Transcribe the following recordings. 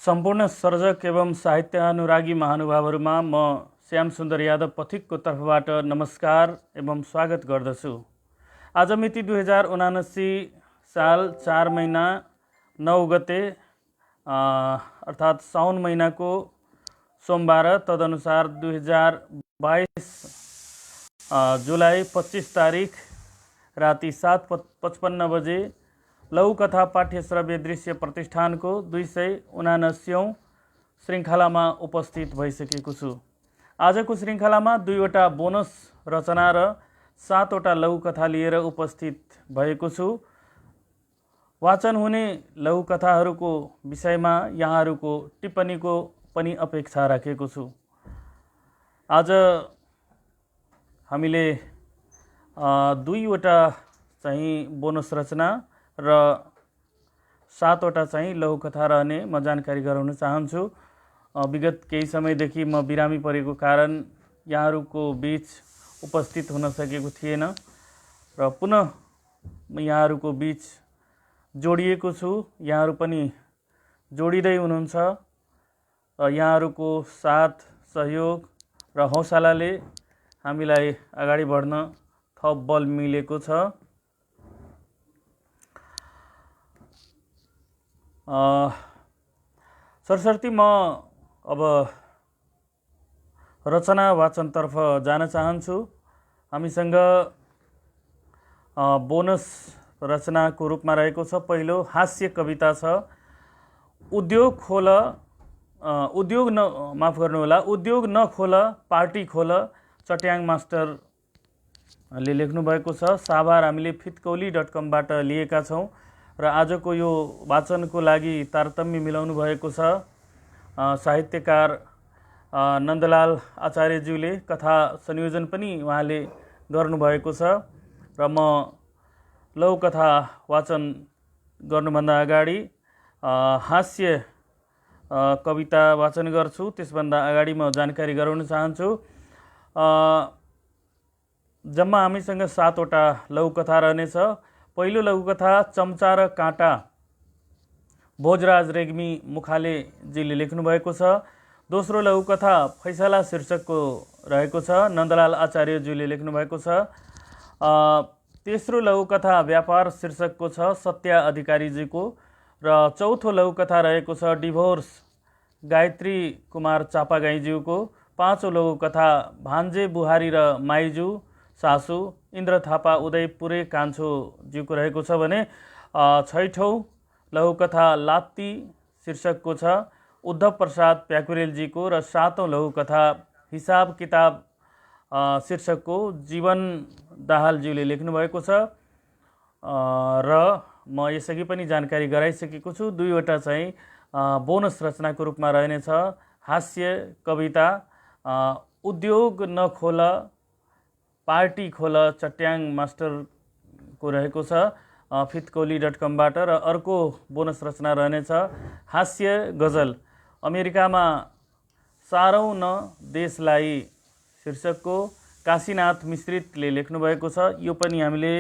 सम्पूर्ण सर्जक एवं साहित्यानुरागी महानुभावहरूमा म श्याम सुन्दर यादव पथिकको तर्फबाट नमस्कार एवं स्वागत गर्दछु। आज मिति 2079 साल 4 महिना 9 गते अर्थात् साउन महिनाको सोमबार, तदनुसार 2022 जुलाई 25 तारिक राति 7:55 बजे लघुकथा पाठ्यश्रव्य दृश्य प्रतिष्ठानको 279औं श्रृङ्खलामा उपस्थित भइसकेको छु। आजको श्रृङ्खलामा 2वटा बोनस रचना र 7वटा लघुकथा लिएर उपस्थित भएको छु। वाचन हुने लघुकथाहरूको विषयमा यहाँहरूको टिप्पणीको पनि अपेक्षा राखेको छु। आज हामीले 2वटा चाहिँ बोनस रचना र 7वटा चाहिँ लघुकथा रहने म जानकारी गराउन चाहन्छु। विगत केही समयदेखि म बिरामी परेको कारण यहाँहरूको बीच उपस्थित हुन सकेको थिएन र पुनः यहाँहरूको बीच जोडिएको छु। यहाँहरू पनि जोडिँदै हुनुहुन्छ। यहाँहरूको साथ, सहयोग र हौसलाले हामीलाई अगाडि बढ्न थप बल मिलेको छ। सरसर्ती म अब रचना वाचनतर्फ जान चाहन्छु। हामीसँग बोनस रचनाको रूपमा रहेको छ। पहिलो हास्य कविता छ, उद्योग खोल, उद्योग नखोल पार्टी खोल, चट्याङ मास्टरले लेख्नु भएको छ। साभार हामीले फितकौली.com बाट लिएका छौँ र आजको यो वाचनको लागि तारतम्य मिलाउनु भएको छ साहित्यकार नन्दलाल आचार्यज्यूले। कथा संयोजन पनि उहाँले गर्नुभएको छ र म लघुकथा वाचन गर्नुभन्दा अगाडि हास्य कविता वाचन गर्छु। त्यसभन्दा अगाडि म जानकारी गराउन चाहन्छु। जम्मा हामीसँग 7वटा लघुकथा रहनेछ। पहिलो लघुकथा चम्चा र काँटा, भोजराज रेग्मी मुखालेजीले लेख्नु भएको छ। दोस्रो लघुकथा फैसला शीर्षकको रहेको छ, नन्दलाल आचार्यज्यूले लेख्नु भएको छ। तेस्रो लघुकथा व्यापार शीर्षकको छ, सत्या अधिकारीजीको। र चौथो लघुकथा रहेको छ डिभोर्स, गायत्री कुमार चापागाईज्यूको। पाँचौं लघुकथा भान्जे बुहारी र माइजू सासू, इन्द्र थापा उदय पुरे कान्छोज्यूको रहेको छ भने छैठौं लघुकथा लात्ती शीर्षकको छ, उद्धव प्रसाद प्याकुरेलजीको। र सातौं लघुकथा हिसाब किताब शीर्षकको जीवन दाहालज्यूले लेख्नु भएको छ। र म यसअघि पनि जानकारी गराइसकेको छु। 2वटा चाहिँ बोनस रचनाको रूपमा रहनेछ। हास्य कविता उद्योग नखोल पार्टी खोल, चट्याङ मास्टरको रहेको छ फितकौली.com बाट। र अर्को बोनस रचना रहनेछ हास्य गजल, अमेरिकामा सारौं न देशलाई शीर्षकको काशीनाथ मिश्रितले लेख्नु भएको छ। यो पनि हामीले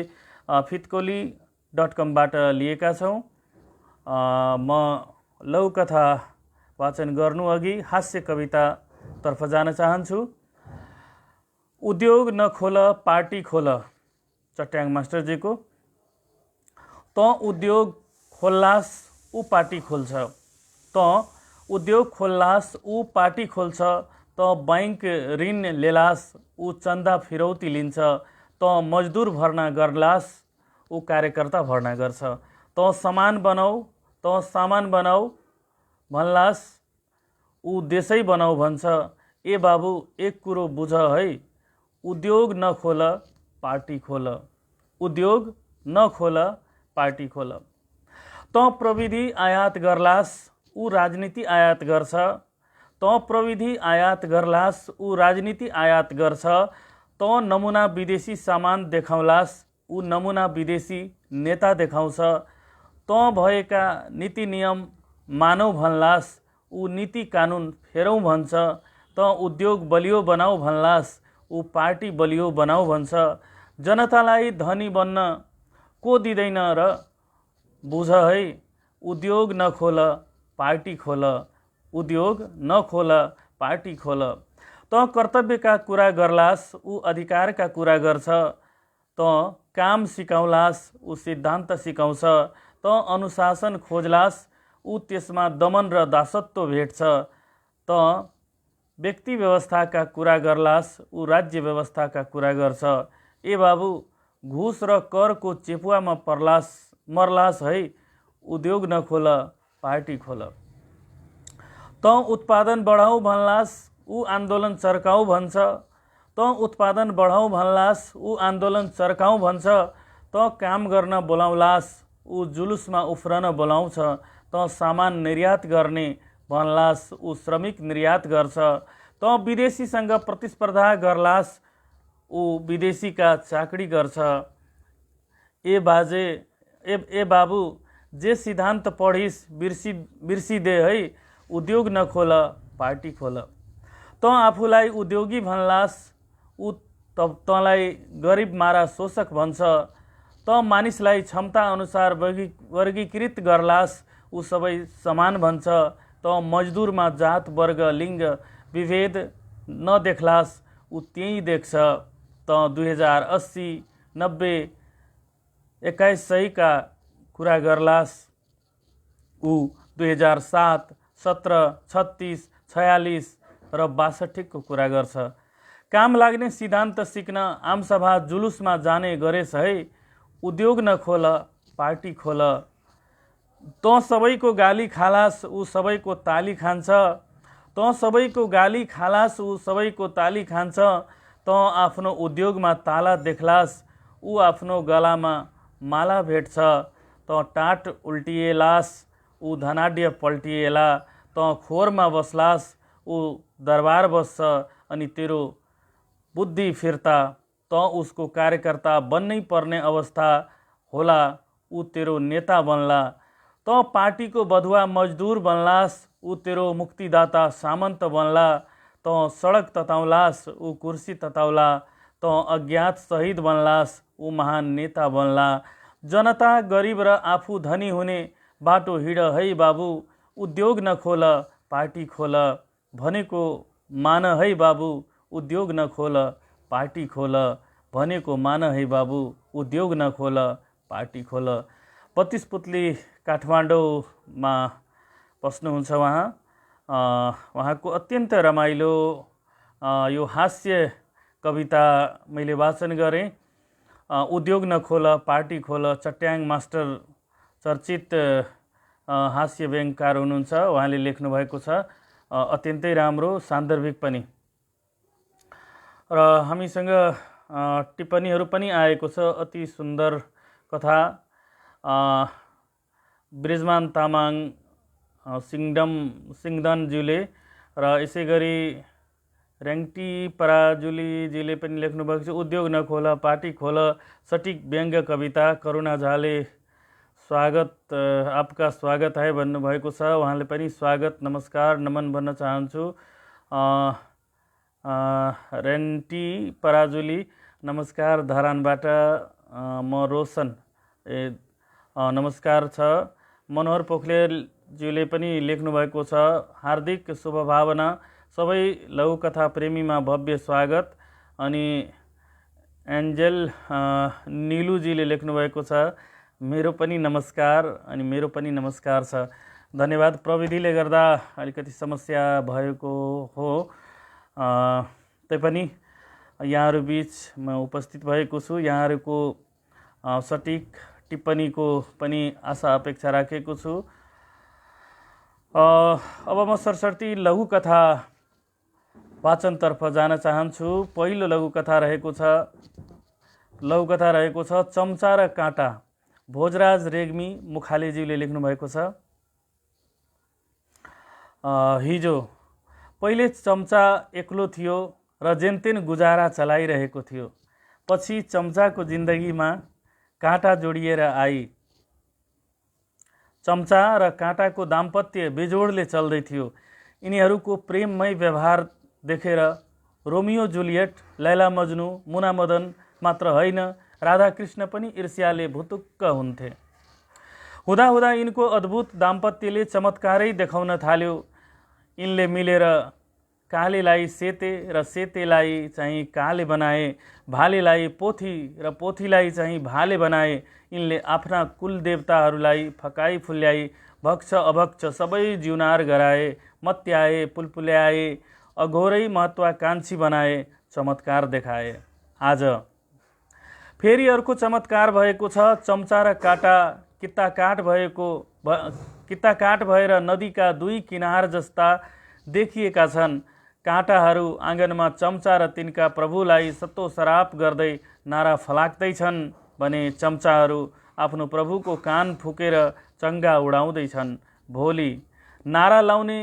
फितकौली.com बाट लिएका छौँ। म लघुकथा वाचन गर्नु अघि हास्य कवितातर्फ जान चाहन्छु। उद्योग नखोल पार्टी खोल, चट्याङ मास्टरजीको। त उद्योग खोल्लास ऊ पार्टी खोल्छ, त उद्योग खोल्लास ऊ पार्टी खोल्छ, त बैंक ऋण लेलास ऊ चन्दा फिरौती लिन्छ, त मजदुर भर्ना गर्लास ऊ कार्यकर्ता भर्ना गर्छ, त सामान बनाऊ भन्लास ऊ देशै बनाऊ भन्छ। ए बाबु एक कुरो बुझ है, उद्योग नखोल पार्टी खोल, उद्योग नखोल पार्टी खोल। त प्रविधि आयात गर्लास ऊ राजनीति आयात गर्छ, त प्रविधि आयात गर्लास ऊ राजनीति आयात गर्छ, त नमुना विदेशी सामान देखाउलास ऊ नमुना विदेशी नेता देखाउँछ, त भएका नीति नियम मानौ भन्लास ऊ नीति कानुन फेरौँ भन्छ, त उद्योग बलियो बनाऊ भन्लास ऊ पार्टी बलियो बनाऊ भन्छ। जनतालाई धनी बन्न को दिँदैन र बुझ है, उद्योग नखोल पार्टी खोल, उद्योग नखोल पार्टी खोल। त कर्तव्यका कुरा गर्लास ऊ अधिकारका कुरा गर्छ। त काम सिकाउलास ऊ सिद्धान्त सिकाउँछ। त अनुशासन खोजलास ऊ त्यसमा दमन र दासत्व भेट्छ। त व्यक्ति व्यवस्थाका कुरा गर्लास ऊ राज्य व्यवस्थाका कुरा गर्छ। ए बाबु, घुस र करको चेपुवामा मर्लास है, उद्योग नखोल पार्टी खोल। त उत्पादन बढाऊ भन्लास ऊ आन्दोलन चर्काऊ भन्छ। त उत्पादन बढाऊ भन्लास ऊ आन्दोलन चर्काऊ भन्छ। त काम गर्न बोलाउलास ऊ जुलुसमा उफ्रन बोलाउँछ। त सामान निर्यात गर्ने भन्लास ऊ श्रमिक निर्यात गर्छ। त विदेशीसँग प्रतिस्पर्धा गर्लास ऊ विदेशीका चाकरी गर्छ। ए बाबु, जे सिद्धान्त पढिस बिर्सिदे है, उद्योग नखोल पार्टी खोल। त आफूलाई उद्योगी भन्लास ऊ तँलाई गरिब मारा शोषक भन्छ। त मानिसलाई क्षमता अनुसार वर्गीकृत गर्लास ऊ सबै समान भन्छ। त मजदुरमा जात वर्ग लिङ्ग विभेद नदेख्लास ऊ त्यही देख्छ। त 2080, 90, 2100 का कुरा गर्लास ऊ 2007, 17, 36, 46 र 62 को कुरा गर्छ। काम लाग्ने सिद्धान्त सिक्न आमसभा जुलुसमा जाने गरेछ है, उद्योग नखोल पार्टी खोल। त सबैको गाली खालास ऊ सबैको ताली खान्छ। त सबैको गाली खालास ऊ सबैको ताली खान्छ। त आफ्नो उद्योगमा ताला देख्लास ऊ आफ्नो गलामा माला भेट्छ। त टाट उल्टिएलास ऊ धनाढ्य पल्टिएला। त खोरमा बस्लास ऊ दरबार बस्छ। अनि तेरो बुद्धि फिर्ता त उसको कार्यकर्ता बन्नै पर्ने अवस्था होला, ऊ तेरो नेता बन्ला। त पार्टीको बधुवा मजदुर बनलास ऊ तेरो मुक्तिदाता सामन्त बनला। त सडक तताउलास ऊ कुर्सी तताउला। त अज्ञात शहीद बनलास ऊ महान नेता बनला। जनता गरिब र आफू धनी हुने बाटो हिँड है बाबु, उद्योग नखोल पार्टी खोल। भनेको मान है बाबु, उद्योग नखोल पार्टी खोल। भनेको मान है बाबु, उद्योग नखोल पार्टी खोल। 32 पुतली काठमाडौँमा बस्नुहुन्छ उहाँको अत्यन्त रमाइलो यो हास्य कविता मैले वाचन गरेँ। उद्योग नखोल पार्टी खोल। चट्याङ मास्टर चर्चित हास्य व्यङ्गकार हुनुहुन्छ, उहाँले लेख्नुभएको छ। अत्यन्तै राम्रो, सान्दर्भिक पनि। र हामीसँग टिप्पणीहरू पनि आएको छ। अति सुन्दर कथा। ब्रिजमान तामाङ सिङदनज्यूले र यसै गरी र्याङ्टी पराजुलीजीले पनि लेख्नुभएको छ। उद्योग नखोल पार्टी खोल, सटिक व्यङ्ग्य कविता। करुणा झाले स्वागत, आपका स्वागत है भन्नुभएको छ। उहाँले पनि स्वागत, नमस्कार, नमन भन्न चाहन्छु। र्यान्टी पराजुली नमस्कार धरानबाट। म रोशन नमस्कार छ। मनोहर पोखरेलज्यूले पनि लेख्नुभएको छ। हार्दिक शुभभावना, सबै लघुकथा प्रेमीमा भव्य स्वागत। अनि एन्जेल निलुजीले लेख्नुभएको छ, मेरो पनि नमस्कार। अनि मेरो पनि नमस्कार छ, धन्यवाद। प्रविधिले गर्दा अलिकति समस्या भएको हो, तैपनि यहाँहरू बीच म उपस्थित भएको छु। यहाँहरूको सटिक टिप्पणीको पनि आशा अपेक्षा राखेको छु। अब म सरसर्ती लघुकथा वाचनतर्फ जान चाहन्छु। पहिलो लघुकथा रहेको छ चम्चा र काँटा। भोजराज रेग्मी मुखालेज्यूले लेख्नुभएको छ। हिजो पहिले चम्चा एक्लो थियो र जेनतेन गुजारा चलाइरहेको थियो। पछि चम्चाको जिन्दगीमा काँटा जोडिएर आई। चम्चा र काँटाको दाम्पत्य बेजोडले चल्दै थियो। यिनीहरूको प्रेममय व्यवहार देखेर रोमियो जुलियट, लैला मजनू, मुना मदन मात्र होइन, राधाकृष्ण पनि ईर्ष्याले भुतुक्क हुन्थे। हुँदा हुँदा यिनको अद्भुत दाम्पत्यले चमत्कारै देखाउन थाल्यो। यिनले मिलेर कालेलाई सेते र सेतेलाई चाहिँ काले बनाए, भालेलाई पोथी र पोथीलाई चाहिँ भाले बनाए। यिनले आफ्ना कुलदेवताहरूलाई फकाई फुल्याई, भक्ष अभक्ष सबै जिउनार गराए, मत्याए, पुलपुल्याए, अघोरै महत्वाकांक्षी बनाए, चमत्कार देखाए। आज फेरि अर्को चमत्कार भएको छ। चम्चा र काँटा कित्ताकाट भएर नदीका दुई किनार जस्ता देखिएका छन्। काँटाहरू आँगनमा चम्चा र तिनका प्रभुलाई सत्तो सराप गर्दै नारा फलाक्दैछन् भने चम्चाहरू आफ्नो प्रभुको कान फुकेर चङ्गा उडाउँदैछन्। भोलि नारा लाउने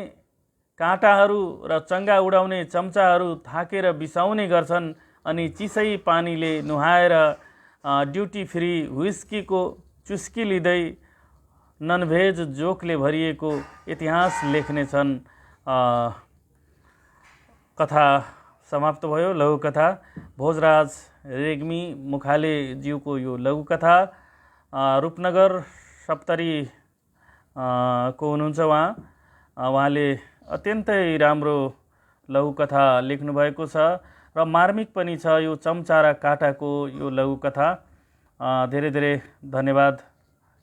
काँटाहरू र चङ्गा उडाउने चम्चाहरू थाकेर बिसाउने गर्छन् अनि चिसै पानीले नुहाएर ड्युटी फ्री व्हिस्कीको चुस्की लिँदै ननभेज जोकले भरिएको इतिहास लेख्नेछन्। कथा समाप्त भयो। लघुकथा भोजराज रेग्मी मुखालेज्यूको यो लघुकथा रूपनगर सप्तरी को हुनुहुन्छ उहाँले अत्यन्तै राम्रो लघुकथा लेख्नुभएको छ र मार्मिक पनि छ यो चम्चा र काँटाको यो लघुकथा। धेरै धेरै धन्यवाद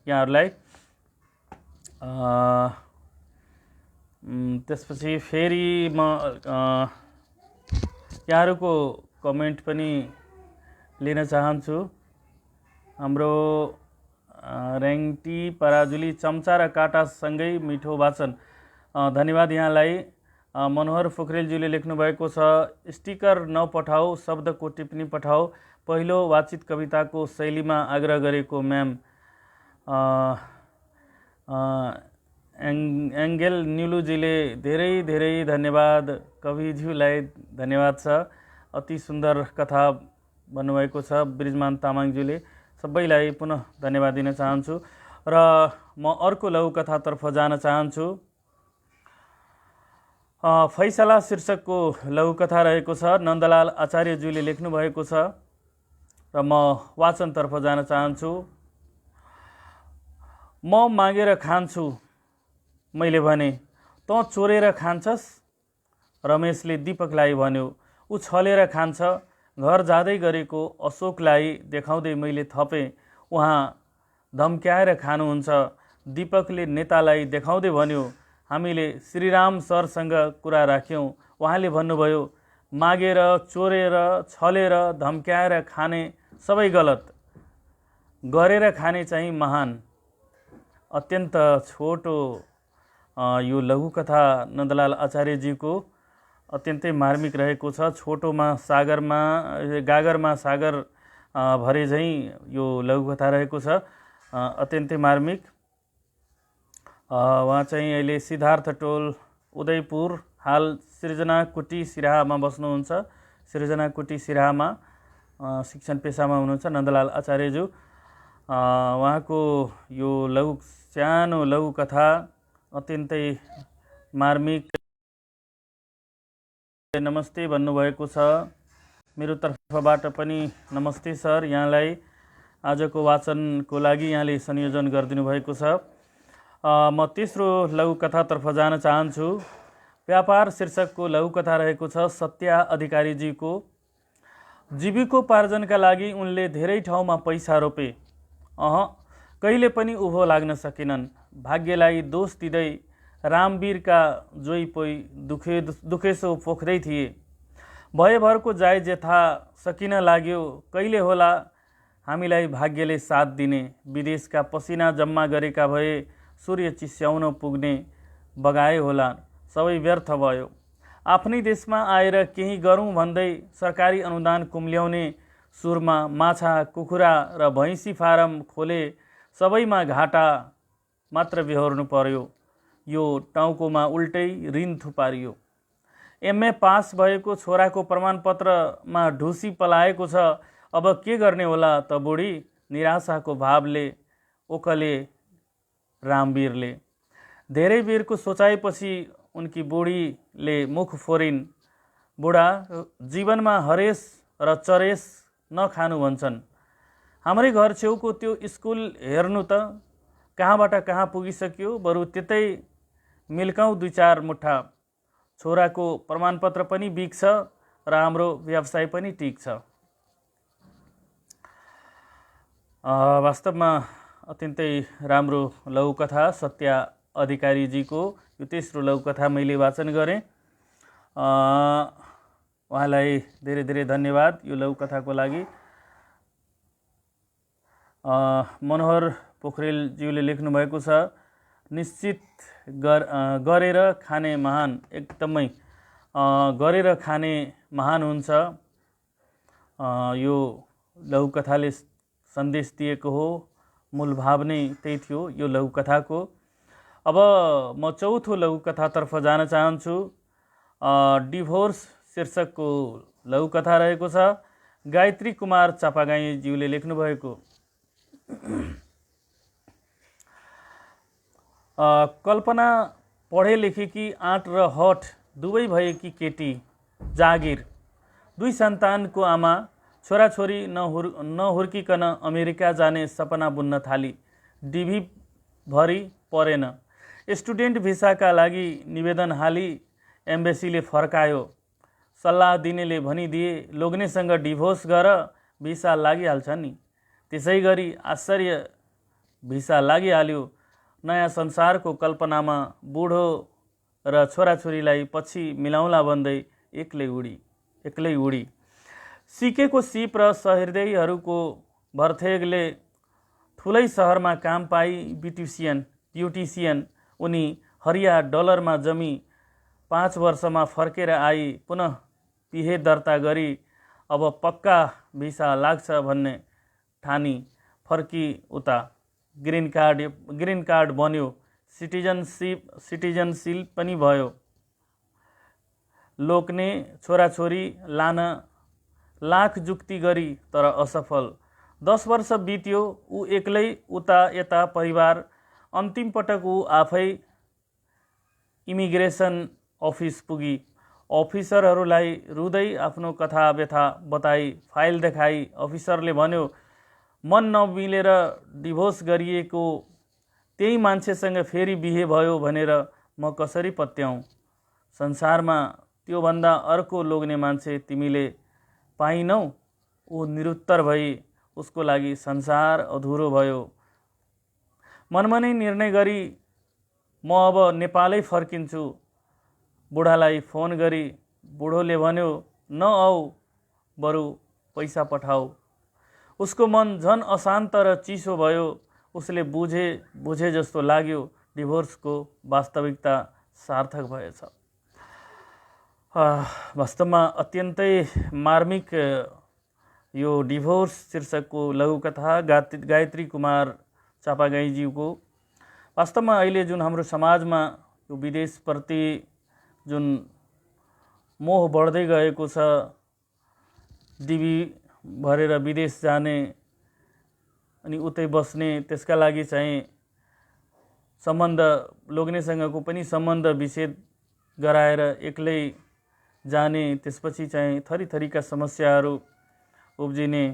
यहाँहरूलाई। त्यसपछि फेरि म यहाँहरूको कमेन्ट पनि लिन चाहन्छु। हाम्रो रेङ्टी पराजुली चम्चा र काँटासँगै मिठो वाचन, धन्यवाद यहाँलाई। मनोहर पोखरेलज्यूले लेख्नुभएको छ, स्टिकर नपठाऊ, शब्दको टिप्पणी पठाऊ, पहिलो वाचित कविताको शैलीमा आग्रह गरेको म्याम। एङ्गेल न्युलुजीले धेरै धेरै धन्यवाद, कविज्यूलाई धन्यवाद छ, अति सुन्दर कथा भन्नुभएको छ। ब्रिजमान तामाङज्यूले सबैलाई पुनः धन्यवाद दिन चाहन्छु र म अर्को लघुकथातर्फ जान चाहन्छु। फैसला शीर्षकको लघुकथा रहेको छ। नन्दलाल आचार्यज्यूले लेख्नुभएको छ र म वाचनतर्फ जान चाहन्छु। म मागेर खान्छु, मैले भने, तँ चोरेर खान्छस्? रमेशले दीपकलाई भन्यो। ऊ छलेर खान्छ। घर जाँदै गरेको अशोकलाई देखाउँदै मैले थपेँ, उहाँ धम्क्याएर खानुहुन्छ। दीपकले नेतालाई देखाउँदै भन्यो। हामीले श्रीराम सरसँग कुरा राख्यौँ। उहाँले भन्नुभयो, मागेर, चोरेर, छलेर, धम्क्याएर खाने सबै गलत, गरेर खाने चाहिँ महान। अत्यन्त छोटो यो लघुकथा नन्दलाल आचार्यजीको अत्यन्तै मार्मिक रहेको छ। छोटोमा गागरमा सागर भरे झैँ यो लघुकथा रहेको छ, अत्यन्तै मार्मिक। उहाँ चाहिँ अहिले सिद्धार्थ टोल उदयपुर, हाल सृजना कुटी सिराहामा बस्नुहुन्छ। सृजना कुटी सिराहामा शिक्षण पेसामा हुनुहुन्छ नन्दलाल आचार्यज्यू। उहाँको यो सानो लघुकथा अत्यन्तै मार्मिक। नमस्ते भन्नुभएको छ। मेरो तर्फबाट पनि नमस्ते सर, यहाँलाई आजको वाचनको लागि यहाँले संयोजन गरिदिनु भएको छ। म तेस्रो लघुकथातर्फ जान चाहन्छु। व्यापार शीर्षकको लघुकथा रहेको छ सत्या अधिकारीजीको। जीविकोपार्जनका लागि उनले धेरै ठाउँमा पैसा रोपे, कहिले पनि उभो लाग्न सकेनन्। भाग्यलाई दोष दिँदै रामवीरका जोइ पोइ दुखेसो पोख्दै थिए। भयभरको जायज यथा सकिन लाग्यो, कहिले होला हामीलाई भाग्यले साथ दिने। विदेशका पसिना जम्मा गरेका भए सूर्य चिस्याउन पुग्ने, बगाए होला, सबै व्यर्थ भयो। आफ्नै देशमा आएर केही गरौँ भन्दै सरकारी अनुदान कुम्ल्याउने सुरमा माछा, कुखुरा र भैँसी फारम खोले, सबैमा घाटा मात्र बेहोर्नु पर्यो। यो टाउकोमा उल्टै ऋण थुपारियो। एमए पास भएको छोराको प्रमाणपत्रमा ढुसी पलाएको छ। अब के गर्ने होला त बुढी, निराशाको भावले ओकले रामवीरले। धेरै बेरको सोचाइपछि उनकी बुढीले मुख फोरिन्। बुढा, जीवनमा हरेस र चरेस नखानु भन्छन्। हाम्रै घर छेउको त्यो स्कुल हेर्नु त, कहाँबाट कहाँ पुगिसक्यो, बरु त्यतै मिल्काउँ दुई चार मुठा। छोराको प्रमाणपत्र पनि बिग्छ र हाम्रो व्यवसाय पनि टिक्छ। वास्तवमा अत्यन्तै राम्रो लघुकथा सत्या अधिकारीजीको यो तेस्रो लघुकथा मैले वाचन गरेँ। उहाँलाई धेरै धेरै धन्यवाद यो लघुकथाको लागि। मनोहर पोखरेलज्यूले लेख्नुभएको छ, निश्चित गरेर खाने महान, एकदमै गरेर खाने महान हुन्छ। यो लघुकथाले सन्देश दिएको हो, मूल भाव नै त्यही थियो यो लघुकथाको। अब म चौथो लघुकथातर्फ जान चाहन्छु। डिभोर्स शीर्षकको लघुकथा रहेको छ। गायत्री कुमार चापागाईज्यूले लेख्नुभएको। कल्पना पढे लेखेकी, आँट र हठ दुवै भएकी केटी, जागिर, 2 सन्तानको आमा, छोराछोरी नहुर्किकन अमेरिका जाने सपना बुन्न थाली। डिभी भरि परेन। स्टुडेन्ट भिसाका लागि निवेदन हाली एम्बेसीले फर्कायो। सल्लाह दिनेले भनिदिए, लोग्नेसँग डिभोर्स गर, भिसा लागिहाल्छ नि। त्यसै गरी आश्चर्य भिसा लागिहाल्यो। नयाँ संसारको कल्पनामा बुढो र छोराछोरीलाई पछि मिलाउला भन्दै एक्लै उडी। सिकेको सिप र सहृदयहरूको भर्थेगले ठुलै सहरमा काम पाई ब्युटिसियन। उनी हरिया डलरमा जमी 5 वर्षमा फर्केर आई, पुनः पिहे दर्ता गरी अब पक्का भिसा लाग्छ भन्ने ठानी फर्की उता। ग्रीन कार्ड बन्यो, सिटिजनसिप पनि भयो। लोक्ने छोराछोरी लान लाख जुक्ति गरी तर असफल। 10 वर्ष बित्यो, ऊ एक्लै उता यता परिवार। अन्तिम पटक ऊ आफै इमिग्रेसन अफिस पुगी। अफिसरहरूलाई रुँदै आफ्नो कथा व्यथा बताई, फाइल देखाई। अफिसरले भन्यो, मन नमिलेर डिभोर्स गरिएको त्यही मान्छेसँग फेरि बिहे भयो भनेर म कसरी पत्याउँ? संसारमा त्योभन्दा अर्को लोग्ने मान्छे तिमीले पाइनौ? ऊ निरुत्तर भई। उसको लागि संसार अधुरो भयो। मनमा नै निर्णय गरी म अब नेपालै फर्किन्छु। बुढालाई फोन गरी बुढोले भन्यो, नआऊ, बरु पैसा पठाऊ। उसको मन झन अशान्त र चिसो भयो। उसले बुझे जस्तो लाग्यो, डिभोर्सको वास्तविकता सार्थक भएछ। वास्तवमा अत्यन्तै मार्मिक यो डिभोर्स शीर्षकको लघुकथा गायत्री कुमार चापागाईज्यूको। वास्तवमा अहिले जुन हाम्रो समाजमा यो विदेशप्रति जुन मोह बढ्दै गएको छ, डिभी भरेर विदेश जाने अनि उतै बस्ने, त्यसका लागि चाहिँ सम्बन्ध लोग्नेसँगको पनि सम्बन्ध विच्छेद गराएर एक्लै जाने, त्यसपछि चाहिँ थरीथरीका समस्याहरू उब्जिने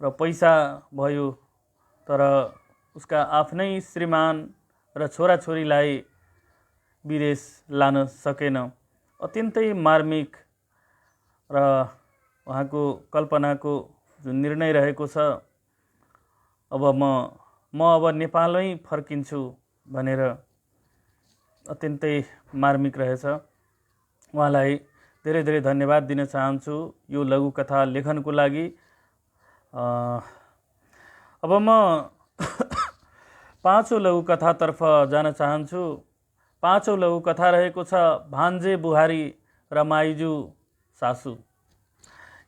र पैसा भयो तर उसका आफ्नै श्रीमान र छोराछोरीलाई विदेश लान सकेन। अत्यन्तै मार्मिक र उहाँको कल्पनाको जुन निर्णय रहेको छ, अब म अब नेपालै फर्किन्छु भनेर, अत्यन्तै मार्मिक रहेछ। उहाँलाई धेरै धेरै धन्यवाद दिन चाहन्छु यो लघुकथा लेखनको लागि। अब म पाँचौं लघुकथातर्फ जान चाहन्छु। पाँचौं लघुकथा रहेको छ भान्जे बुहारी र माइजू सासू।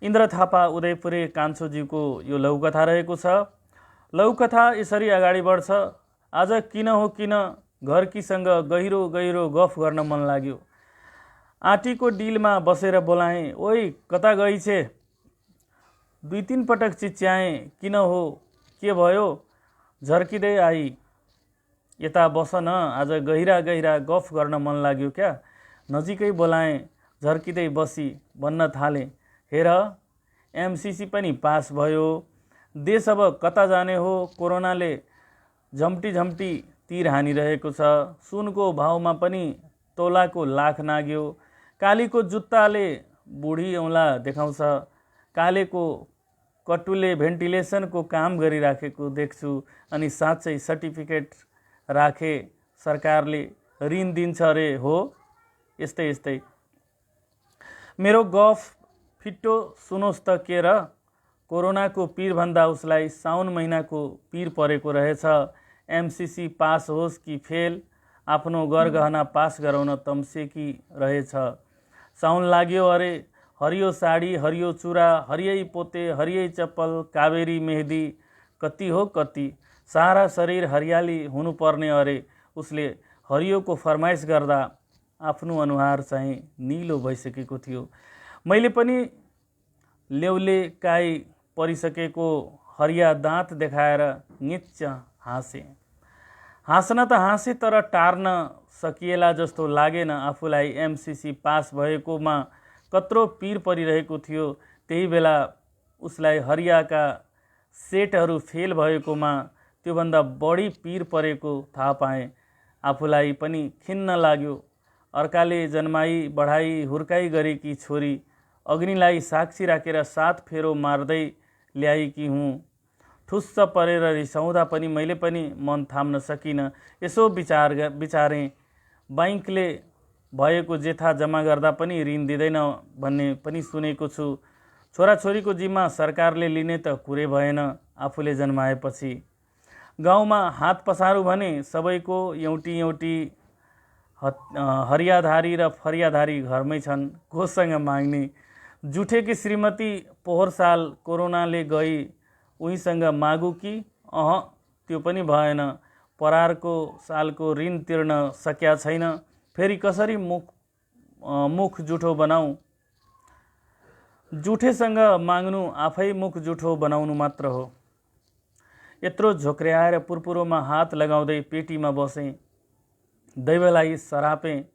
इन्द्र थापा उदयपुरे कान्छोज्यूको यो लघुकथा रहेको छ। लघुकथा यसरी अगाडि बढ्छ। आज किन हो किन घरकीसँग गहिरो गहिरो गफ गर्न मन लाग्यो। आँटीको डिलमा बसेर बोलाएँ, ओइ कता गई छे? 2-3 पटक चिच्याएँ, किन हो, के भयो? झर्किँदै आई, यता बस न, आज गहिरा गहिरा गफ गर्न मन लाग्यो क्या। नजिकै बोलाएँ, झर्किँदै बसी भन्न थाले, हेर एमसीसी पनि पास भयो। देश अब कता जाने हो, कोरोनाले झम्टी झम्टी तीर हानिरहेको छ। सुनको भाउमा पनि तोलाको लाख नाग्यो। कालीको जुत्ताले बुढी औँला देखाउँछ, कालेको कटुले भेन्टिलेसनको काम गरिराखेको देख्छु, अनि साँच्चै सर्टिफिकेट राखे सरकारले ऋण दिन्छ अरे हो। यस्तै यस्तै मेरो गफ फिट्टो सुनोस् त के र, कोरोनाको पिरभन्दा उसलाई साउन महिनाको पिर परेको रहेछ। एमसीसी पास होस् कि फेल, आफ्नो गरगहना पास गराउन तम्सेकी रहेछ। साउन लाग्यो अरे, हरियो साडी, हरियो चुरा, हरियै पोते, हरियै चप्पल, कावेरी मेहदी, कति हो कति, सारा शरीर हरियाली हुनुपर्ने अरे। उसले हरियोको फरमाइस गर्दा आफ्नो अनुहार चाहिँ निलो भइसकेको थियो। मैले पनि लेउले काई परिसकेको हरिया दाँत देखाएर निच्च हाँसेँ। हाँस्न त हाँसेँ, तर टार्न सकिएला जस्तो लागेन। आफूलाई एमसीसी पास भएकोमा कत्रो पिर परिरहेको थियो, त्यही बेला उसलाई हरियाका सेटहरू फेल भएकोमा त्योभन्दा बढी पिर परेको थाहा पाएँ। आफूलाई पनि खिन्न लाग्यो। अर्काले जन्माई बढाई हुर्काई गरेकी छोरी अग्निलाई साक्षी राखेर 7 फेरो मार्दै ल्याएकी हुँ। ठुस्स परेर रिसाउँदा पनि मैले पनि मन थाम्न सकिनँ। यसो विचारेँ, बैंकले भएको जेठा जम्मा गर्दा पनि ऋण दिँदैन भन्ने पनि सुनेको छु। छोराछोरीको जिम्मा सरकारले लिने त कुरै भएन आफूले जन्माएपछि। गाउँमा हात पसारू भने सबैको एउटी एउटी हरियाधारी र फरियाधारी घरमै छन्। कोसँग माग्ने? जुठेकी श्रीमती पोहोर साल कोरोनाले गई, उहीसँग मागु कि? त्यो पनि भएन। परारको सालको ऋण तिर्न सकिया छैन, फेरि कसरी मुख जुठो बनाऊ? जुठेसँग माग्नु आफै मुख जुठो बनाउनु मात्र हो। यत्रो झोक्र्याएर पुरपुरोमा हात लगाउँदै पेटीमा बसेँ। दैवलाई सरापेँ।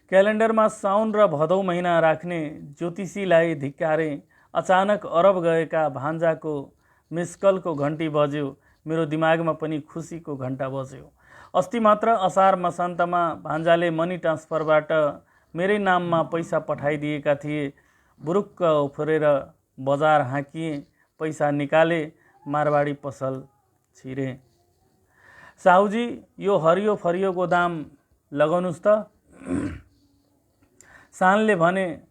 क्यालेन्डरमा साउन र भदौ महिना राख्ने ज्योतिषीलाई धिक्कारेँ। अचानक अरब गएका भान्जाको मिसकलको घन्टी बज्यो। मेरो दिमागमा पनि खुसीको घन्टा बज्यो। अस्ति मात्र असार मसान्तमा भान्जाले मनी ट्रान्सफरबाट मेरै नाममा पैसा पठाइदिएका थिए। बुरुक्क उफ्रेर बजार हाँकिएँ, पैसा निकाले, मारवाडी पसल छिरेँ। साहुजी, यो हरियो फरियोको दाम लगाउनुस् त। सानले भने,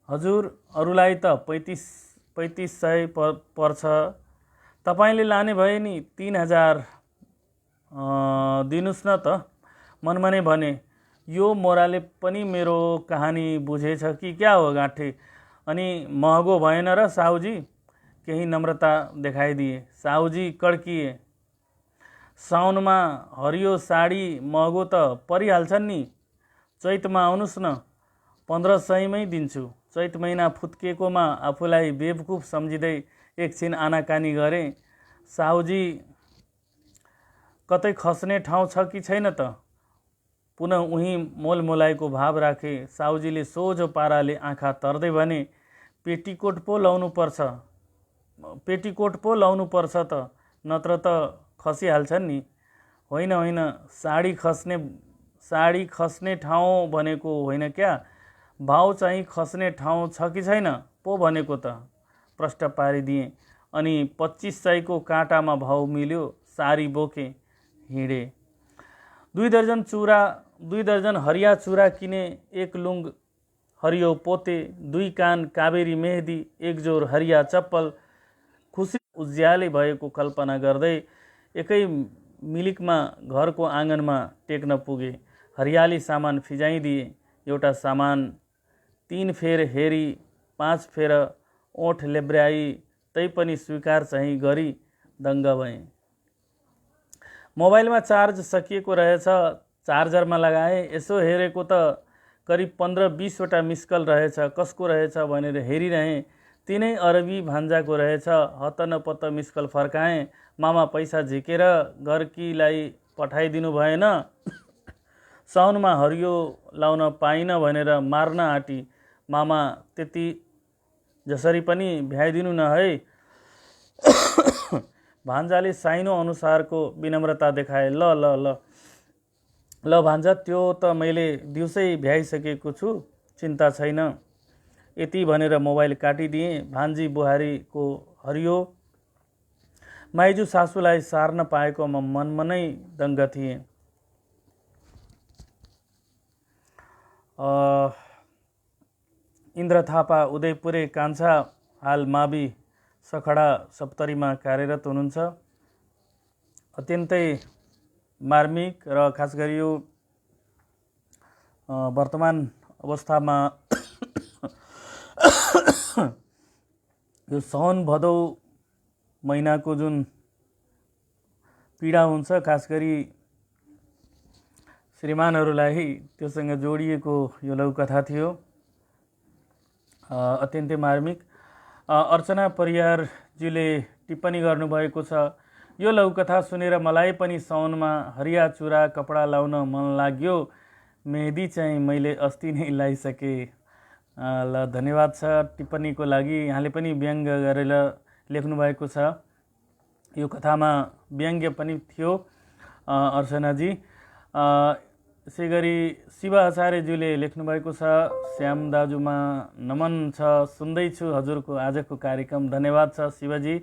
हजुर, अरूलाई त 3500 पर्छ, तपाईँले लाने भए नि 3000 दिनुस् न त। मनमनै भने, यो मोराले पनि मेरो कहानी बुझेछ कि क्या हो गाँठे? अनि महँगो भएन र साहुजी? केही नम्रता देखाइदिए। साहुजी कड्किए। साउनमा हरियो साडी महँगो त परिहाल्छन् नि। चैतमा आउनुस् न, 1500 मै दिन्छु। चैत महिना फुत्किएकोमा आफूलाई बेवकुफ सम्झिँदै एकछिन आनाकानी गरेँ। साहुजी, कतै खस्ने ठाउँ छ कि छैन त? पुनः उही मोलमोलाइको भाव राखे। साहुजीले सोझो पाराले आँखा तर्दै भने, पेटीकोट पो लाउनु पर्छ त, नत्र त खसिहाल्छन् नि। होइन, साडी खस्ने ठाउँ भनेको होइन क्या, भाउ चाहिँ खस्ने ठाउँ छ कि छैन पो भनेको त। प्रश्न पारिदिएँ। अनि 2500 को काँटामा भाउ मिल्यो। सारी बोके हिँडे। 2 दर्जन हरिया चुरा किने, 1 लुङ हरियो पोते, 2 कान कावेरी मेहदी, 1 जोर हरिया चप्पल। खुसी उज्याले भएको कल्पना गर्दै एकै मिलिकमा घरको आँगनमा टेक्न पुगे। हरियाली सामान फिजाइदिए। एउटा सामान 3 फेर हेरी, 5 फेर ओठ लेब्र्याई, तैपनि स्वीकार चाहिँ गरी दङ्ग भएँ। मोबाइलमा चार्ज सकिएको रहेछ। चार्जरमा लगाएँ। यसो हेरेको त करिब 15-20 वटा मिसकल रहेछ। कसको रहेछ भनेर हेरिरहेँ। तिनै अरबी भान्जाको रहेछ। हत्त नपत्त मिसकल फर्काएँ। मामा, पैसा झिकेर घरकीलाई पठाइदिनु भएन? साउनमा हरियो लाउन पाइन भनेर मार्न आँटी। मामा, त्यति जसरी पनि भ्याइदिनु न है। भान्जाले साइनो अनुसारको विनम्रता देखाए। ल भान्जा, त्यो त मैले दिउँसै भ्याइसकेको छु। चिन्ता छैन। यति भनेर मोबाइल काटिदिएँ। भान्जी बुहारीको हरियो। माइजू सासूलाई सार्न पाएको म मनमनै दङ्ग थिएँ। इन्द्र थापा उदयपुरे कान्छा हाल मावि सखडा सप्तरीमा कार्यरत हुनुहुन्छ। अत्यन्तै मार्मिक र खास गरी यो वर्तमान अवस्थामा यो साउन भदौ महिनाको जुन पीडा हुन्छ, खास गरी श्रीमानहरूलाई त्योसँग जोडिएको यो लघुकथा थियो। अत्यन्तै मार्मिक। अर्चना परियारजीले टिप्पणी गर्नुभएको छ, यो लघुकथा सुनेर मलाई पनि साउनमा हरिया चुरा कपडा लाउन मन लाग्यो। मेहदी चाहिँ मैले अस्ति नै लगाइसकेँ। ल धन्यवाद छ टिप्पणीको लागि। यहाँले पनि व्यङ्ग गरेर लेख्नुभएको छ। यो कथामा व्यङ्ग्य पनि थियो अर्चनाजी। यसै गरी शिव आचार्यज्यूले लेख्नुभएको छ, श्याम दाजुमा नमन छ, सुन्दैछु हजुरको आजको कार्यक्रम। धन्यवाद छ शिवजी,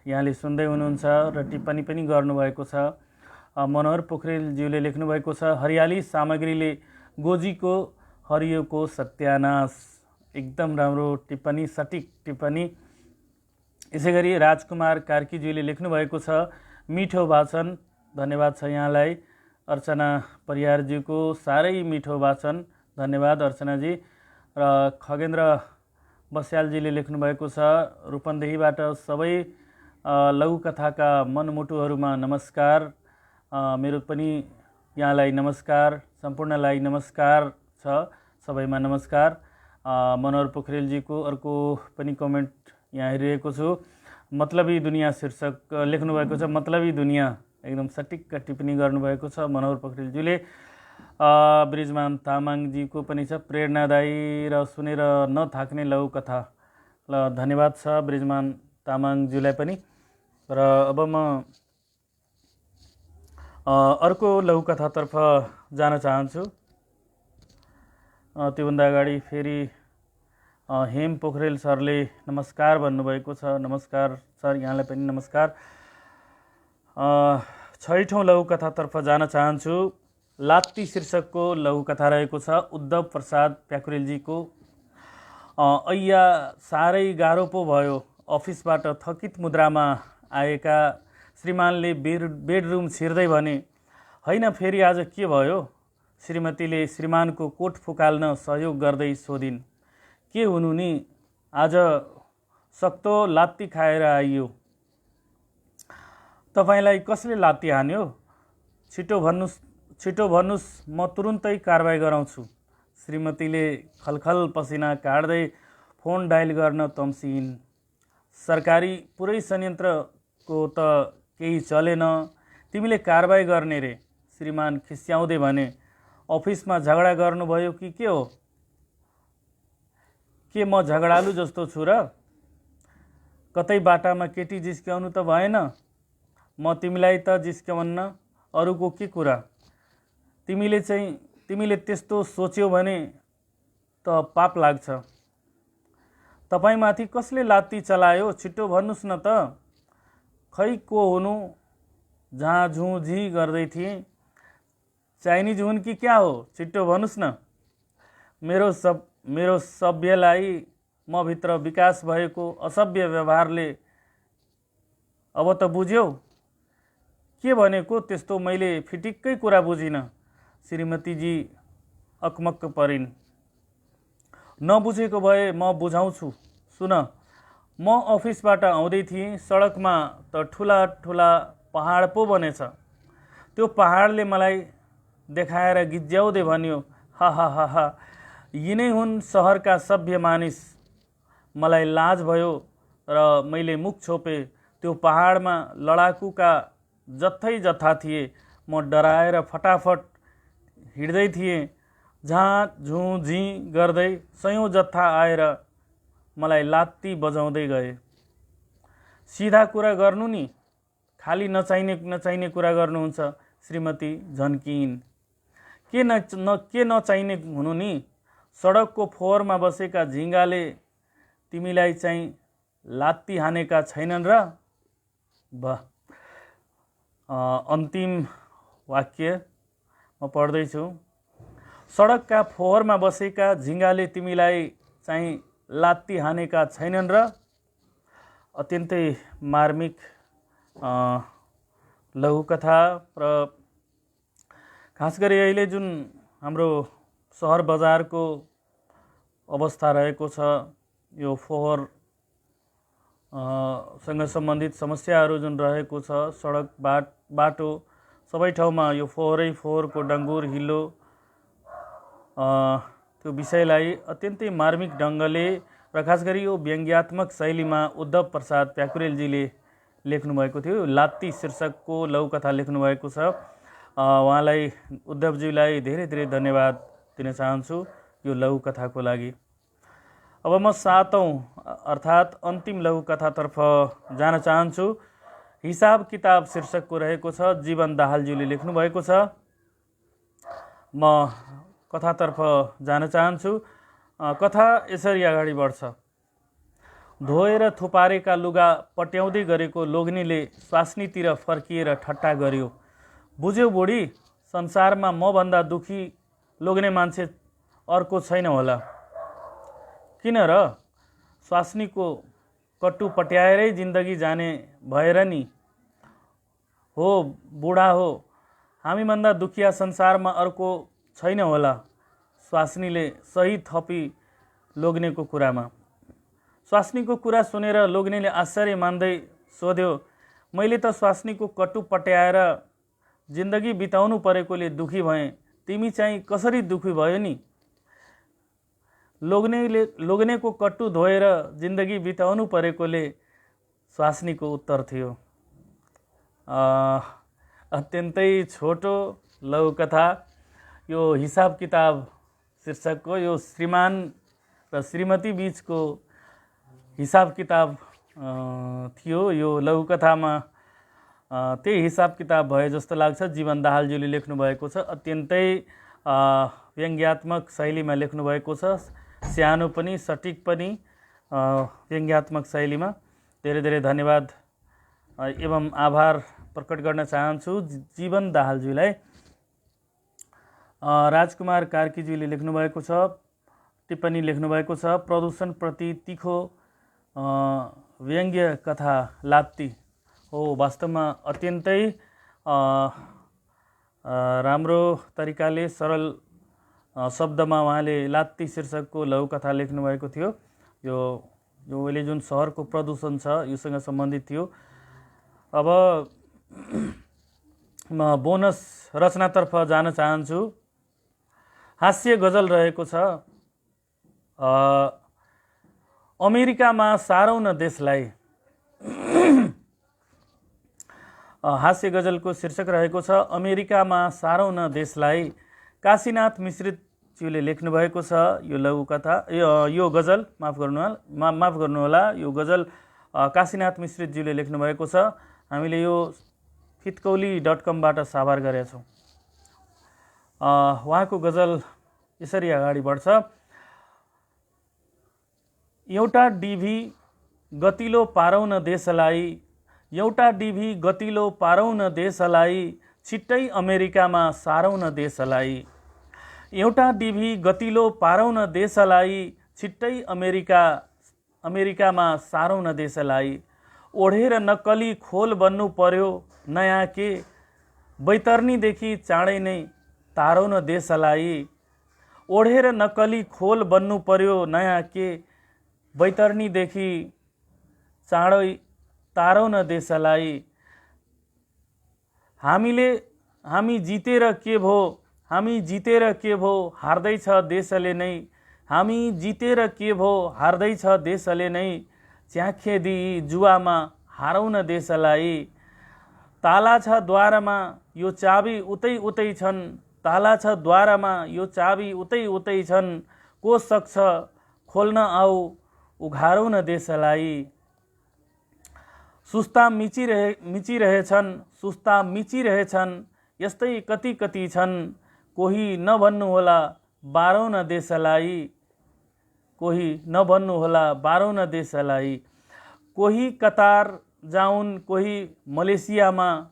यहाँले सुन्दै हुनुहुन्छ र टिप्पणी पनि गर्नुभएको छ। मनोहर पोखरेलज्यूले लेख्नुभएको छ, हरियाली सामग्रीले गोजीको हरियोको सत्यानाश। एकदम राम्रो टिप्पणी, सटिक टिप्पणी। यसै गरी राजकुमार कार्कीज्यूले लेख्नुभएको छ, मिठो वाचन। धन्यवाद छ यहाँलाई। अर्चना परियारज्यूको साह्रै मिठो वाचन। धन्यवाद अर्चनाजी। र खगेन्द्र बस्यालजीले लेख्नुभएको छ, रूपन्देहीबाट सबै लघुकथाका मनमुटुहरूमा नमस्कार। मेरो पनि यहाँलाई नमस्कार, सम्पूर्णलाई नमस्कार छ, सबैमा नमस्कार। मनोहर पोखरेलजीको अर्को पनि कमेन्ट यहाँ हेरिरहेको छु। मतलबी दुनियाँ शीर्षक लेख्नुभएको छ, मतलबी दुनियाँ। एकदम सटिक टिप्पणी गर्नुभएको छ मनोहर पोखरेलज्यूले। ब्रिजमान तामाङजीको पनि छ, प्रेरणादायी र सुनेर नथाक्ने लघुकथा। ल धन्यवाद छ ब्रिजमान तामाङज्यूलाई पनि। र अब म अर्को लघुकथातर्फ जान चाहन्छु। त्योभन्दा अगाडि फेरि हेम पोखरेल सरले नमस्कार भन्नुभएको छ। नमस्कार सर, यहाँलाई पनि नमस्कार। 6औं लघुकथातर्फ जान चाहन्छु। लात्ती शीर्षकको लघुकथा रहेको छ, उद्धव प्रसाद प्याकुरेलजीको। ऐया साह्रै गाह्रो पो भयो। अफिसबाट थकित मुद्रामा आएका श्रीमानले बेडरुम छिर्दै भने, होइन फेरि आज के भयो? श्रीमतीले श्रीमानको कोट फुकाल्न सहयोग गर्दै सोधिन्, के हुनु नि, आज सक्तो लात्ती खाएर आइयो। तपाईँलाई कसले लात्ती हान्यो? छिटो भन्नुहोस्, म तुरुन्तै कारबाही गराउँछु। श्रीमतीले खलखल पसिना काट्दै फोन डायल गर्न तम्सिन्। सरकारी पुरै संयन्त्रको त केही चलेन, तिमीले कारबाही गर्ने रे। श्रीमान खिस्याउँदै भने, अफिसमा झगडा गर्नुभयो कि के हो? के म झगडालु जस्तो छु र? कतै बाटामा केटी जिस्क्याउनु त भएन? म तिमीलाई त जिस्क्याउन्न, अरूको के कुरा। तिमीले त्यस्तो सोच्यौ भने त पाप लाग्छ। तपाईँमाथि कसले लात्ती चलायो? छिटो भन्नुहोस् न त। खै को हुनु? जहाँ झुझी गर्दै थिएँ। चाइनिज हुन् कि क्या हो? छिटो भन्नुहोस् न। मेरो सभ्यलाई म भित्र विकास भएको असभ्य व्यवहारले अब त बुझ्यौ? के भनेको त्यस्तो? मैले फिटिक्कै कुरा बुझिनँ। श्रीमतीजी अकमक्क परिन्। नबुझेको भए म बुझाउँछु। सुन, म अफिसबाट आउँदै थिएँ, सडकमा त ठुला ठुला पहाड पो बनेछ। त्यो पहाडले मलाई देखाएर गिज्याउँदै भन्यो, हा हा हा हा, यिनै हुन् सहरका सभ्य मानिस। मलाई लाज भयो र मैले मुख छोपे। त्यो पहाडमा लडाकुका जत्था थिए। म डराएर फटाफट हिँड्दै थिएँ। झुझी गर्दै सयौं जत्था आएर मलाई लात्ती बजाउँदै गए। सिधा कुरा गर्नु नि, खाली नचाहिने कुरा गर्नुहुन्छ। श्रीमती झन्किन्। के नचाहिने हुनु नि? सडकको फोहोरमा बसेका झिङ्गाले तिमीलाई चाहिँ लात्ती हानेका छैनन् र? वाह। अन्तिम वाक्य म पढ्दैछु। सडकका फोहोरमा बसेका झिङ्गाले तिमीलाई चाहिँ लात्ती हानेका छैनन् र? अत्यन्तै मार्मिक लघुकथा र खास गरी अहिले जुन हाम्रो सहर बजारको अवस्था रहेको छ, यो फोहोर सँग सम्बन्धित समस्याहरू जुन रहेको छ, सडक बाटो सबै ठाउँमा यो फोहोरको डङ्गुर हिल्लो, त्यो विषयलाई अत्यन्तै मार्मिक ढङ्गले र खास गरी यो व्यङ्ग्यात्मक शैलीमा उद्धव प्रसाद प्याकुरेलजीले लेख्नुभएको थियो। लात्ती शीर्षकको लघुकथा लेख्नुभएको छ। उहाँलाई, उद्धवजीलाई धेरै धेरै धन्यवाद दिन चाहन्छु यो लघुकथाको लागि। अब म 7औं अर्थात् अन्तिम लघुकथातर्फ जान चाहन्छु। हिसाब किताब शीर्षकको रहेको छ, जीवन दाहालज्यूले लेख्नुभएको छ। म कथातर्फ जान चाहन्छु। कथा यसरी अगाडि बढ्छ। धोएर थुपारेका लुगा पट्याउँदै गरेको लोग्नेले स्वास्नीतिर फर्किएर ठट्टा गर्यो। बुझ्यौ बुढी, संसारमा मभन्दा दुखी लोग्ने मान्छे अर्को छैन होला। किन र? स्वास्नीको कट्टु पट्याएरै जिन्दगी जाने भएर नि। हो बुढा हो, हामीभन्दा दुखिया संसारमा अर्को छैन होला। स्वास्नीले सही थपी लोग्नेको कुरामा। स्वास्नीको कुरा सुनेर लोग्नेले आश्चर्य मान्दै सोध्यो, मैले त स्वास्नीको कट्टु पट्याएर जिन्दगी बिताउनु परेकोले दुखी भएँ, तिमी चाहिँ कसरी दुखी भयो नि? लोग्नेको कट्टु धोएर जिन्दगी बिताउनु परेकोले स्वास्नीको उत्तर थियो। अत्यन्तै छोटो लघुकथा। यो हिसाब किताब शीर्षकको, यो श्रीमान र श्रीमती बीचको हिसाब किताब थियो। यो लघुकथामा त्यही हिसाब किताब भए जस्तो लाग्छ। जीवन दाहालज्यूले लेख्नुभएको छ। अत्यन्तै व्यङ्ग्यात्मक शैलीमा लेख्नुभएको छ। सानो पनि सटिक पनि व्यङ्ग्यात्मक शैलीमा। धेरै धेरै धन्यवाद एवं आभार प्रकट गर्न चाहन्छु जीवन दाहालज्यूलाई। राजकुमार कार्कीज्यूले लेख्नुभएको छ, टिप्पणी लेख्नुभएको छ, प्रदूषणप्रति तीखो व्यङ्ग्य कथा लात्ती हो। वास्तवमा अत्यन्तै राम्रो तरिकाले सरल शब्दमा उहाँले लात्ती शीर्षकको लघुकथा लेख्नुभएको थियो। यो अहिले जुन सहरको प्रदूषण छ योसँग सम्बन्धित थियो। अब म बोनस रचनातर्फ जान चाहन्छु। हास्य गजल रहेको छ। अमेरिकामा सारौँ न देशलाई। हास्य गजलको शीर्षक रहेको छ, अमेरिकामा सारौँ न देशलाई। काशीनाथ मिश्रितज्यूले लेख्नुभएको छ यो लघुकथा, यो गजल माफ गर्नुहोला, यो गजल काशीनाथ मिश्रितज्यूले लेख्नुभएको छ। हामीले यो फितकौली.com बाट साभार गरेका छौँ। उहाँको गजल यसरी अगाडि बढ्छ। एउटा डिभी गतिलो पारौँ न देशलाई, एउटा डिभी गतिलो पारौँ न देशलाई, छिट्टै अमेरिकामा सारौँ न देशलाई। एउटा डिभी गतिलो पारौँ न देशलाई, छिट्टै अमेरिकामा सारौँ न देशलाई। ओढेर नक्कली खोल बन्नु पर्यो नयाँ के, बैतरणीदेखि चाँडै नै तारौँ न देशलाई। ओढेर नक्कली खोल बन्नु पर्यो नयाँ के, बैतरणीदेखि चाँडै तारौँ न देशलाई। हामी जितेर के भो, हामी जितेर के भो, हार्दैछ देशले नै। हामी जितेर के भो, हार्दैछ देशले नै। च्याखे दिई जुवामा हारौँ न देशलाई। ताला छ द्वारमा यो चाबी उतै उतै छन्, ताला छ द्वारमा यो चाबी उतै उतै छन्। को सक्छ खोल्न आऊ उघारौँ न देशलाई। सुस्ता मिचिरहेछन्, सुस्ता मिचिरहेछन्, यस्तै कति कति छन्। कोही नभन्नु होला बारौँ न देशलाई, कोही नभन्नुहोला बारौँ न देशलाई। कोही कतार जाउन् कोही मलेसियामा,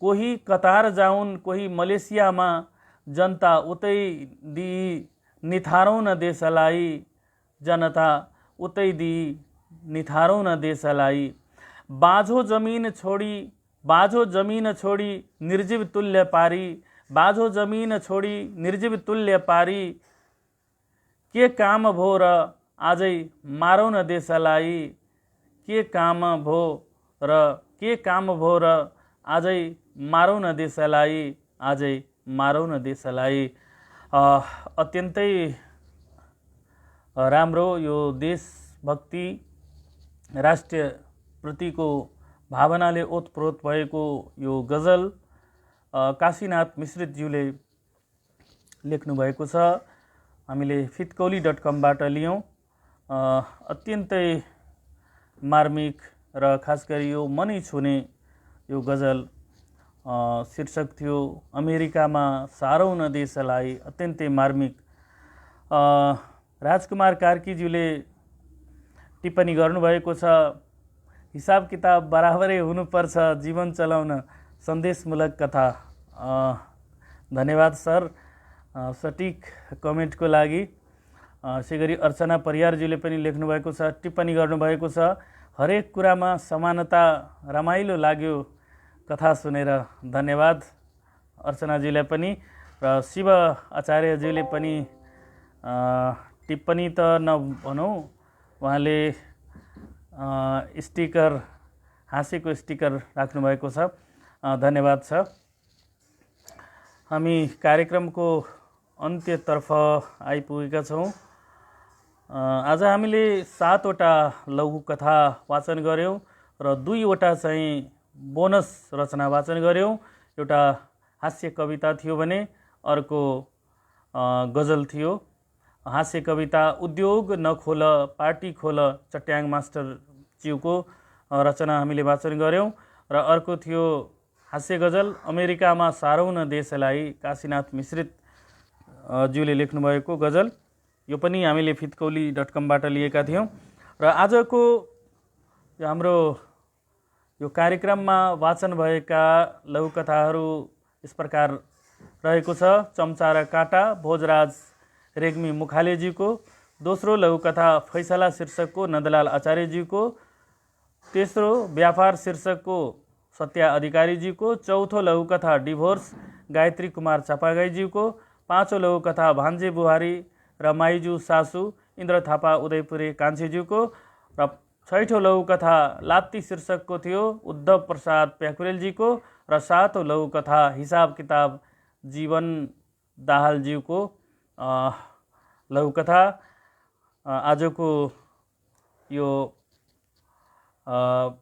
कोही कतार जाउन् कोही मलेसियामा, जनता उतै दिई निथारौँ न देशलाई, जनता उतै दिई निथारौँ न देशलाई। बाँझो जमिन छोडी निर्जीव तुल्य पारी, बाँझो जमिन छोडी निर्जीव तुल्य पारी, के काम भो र आजै मारौँ न देशलाई, के काम भो र आजै मारौँ न देशलाई, आजै मारौँ न देशलाई। अत्यन्तै राम्रो यो देशभक्ति राष्ट्रप्रतिको भावनाले ओतप्रोत भएको यो गजल काशीनाथ मिश्रितज्यूले लेख्नुभएको छ। हामीले फितकौली.com बाट लियौँ। अत्यन्तै मार्मिक र खास गरी यो मनै छुने यो गजल शीर्षक थियो अमेरिकामा सारौँ न देशलाई। अत्यन्तै मार्मिक। राजकुमार कार्कीज्यूले टिप्पणी गर्नुभएको छ, हिसाब किताब बराबरै हुनुपर्छ जीवन चलाउन सन्देशमूलक कथा। धन्यवाद सर सटिक कमेन्टको लागि। यसै गरी अर्चना परियारज्यूले पनि लेख्नुभएको छ, टिप्पणी गर्नुभएको छ, हरेक कुरामा समानता, रमाइलो लाग्यो कथा सुनेर। धन्यवाद अर्चनाज्यूलाई पनि। र शिव आचार्यज्यूले पनि टिप्पणी त नभनौँ, उहाँले स्टिकर, हाँसेको स्टिकर राख्नुभएको छ। धन्यवाद छ। हामी कार्यक्रमको अन्त्यतर्फ आइपुगेका छौँ। आज हामीले 7वटा लघुकथा वाचन गऱ्यौँ र 2वटा चाहिँ बोनस रचना वाचन गऱ्यौँ। एउटा हास्य कविता थियो भने अर्को गजल थियो। हास्य कविता उद्योग नखोल पार्टी खोल चट्याङ मास्टरज्यूको रचना हामीले वाचन गऱ्यौँ र अर्को थियो हास्य गजल अमेरिकामा सारौँ न देशलाई, काशीनाथ मिश्रित ज्यूले लेख्नुभएको गजल। यो पनि हामीले फितकौली.com बाट लिएका थियौँ। र आजको हाम्रो यो कार्यक्रममा वाचन भएका लघुकथाहरू यस प्रकार रहेको छ। चम्चा र काँटा भोजराज रेग्मी मुखालेज्यूको। दोस्रो लघुकथा फैसला शीर्षकको नन्दलाल आचार्यज्यूको। तेस्रो व्यापार शीर्षकको सत्या अधिकारीज्यूको। चौथो लघुकथा डिभोर्स गायत्री कुमार चापागाईज्यूको। पाँचौँ लघुकथा भान्जे बुहारी र माइजू सासू इन्द्र थापा उदयपुरे कान्छेज्यूको। र छैठौँ लघुकथा लात्ती शीर्षकको थियो उद्धव प्रसाद प्याकुरेलजीको। र सातौँ लघुकथा हिसाब किताब जीवन दाहालज्यूको लघुकथा। आजको यो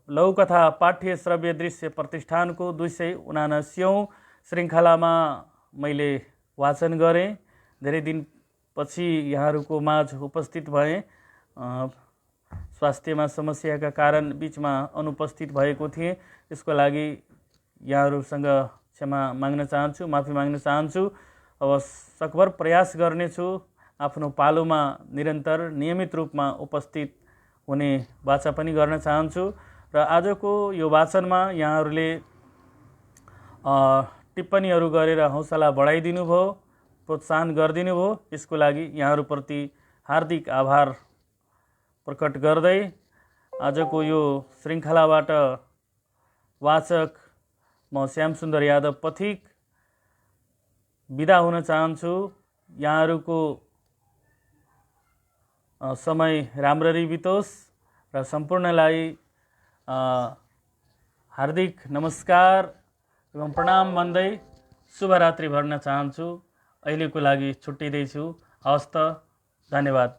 लघुकथा पाठ्य श्रव्य दृश्य प्रतिष्ठानको 279औं श्रृङ्खलामा मैले वाचन गरेँ। धेरै दिनपछि यहाँहरूको माझ उपस्थित भएँ। स्वास्थ्यमा समस्याका कारण बिचमा अनुपस्थित भएको थिएँ। यसको लागि यहाँहरूसँग क्षमा माग्न चाहन्छु, माफी माग्न चाहन्छु। अब सकभर प्रयास गर्नेछु आफ्नो पालोमा निरन्तर नियमित रूपमा उपस्थित हुने वाचा पनि गर्न चाहन्छु। र आजको यो वाचनमा यहाँहरूले टिप्पणीहरू गरेर हौसला बढाइदिनु भयो, प्रोत्साहन गरिदिनु भयो। यसको लागि यहाँहरूप्रति हार्दिक आभार प्रकट गर्दै आजको यो श्रृङ्खलाबाट वाचक म श्यामसुन्दर यादव पथिक बिदा हुन चाहन्छु। यहाँहरूको समय राम्ररी बितोस् र सम्पूर्णलाई हार्दिक नमस्कार एवं प्रणाम भन्दै शुभरात्रि भन्न चाहन्छु। अहिलेको लागि छुट्टिँदैछु। हवस् त, धन्यवाद।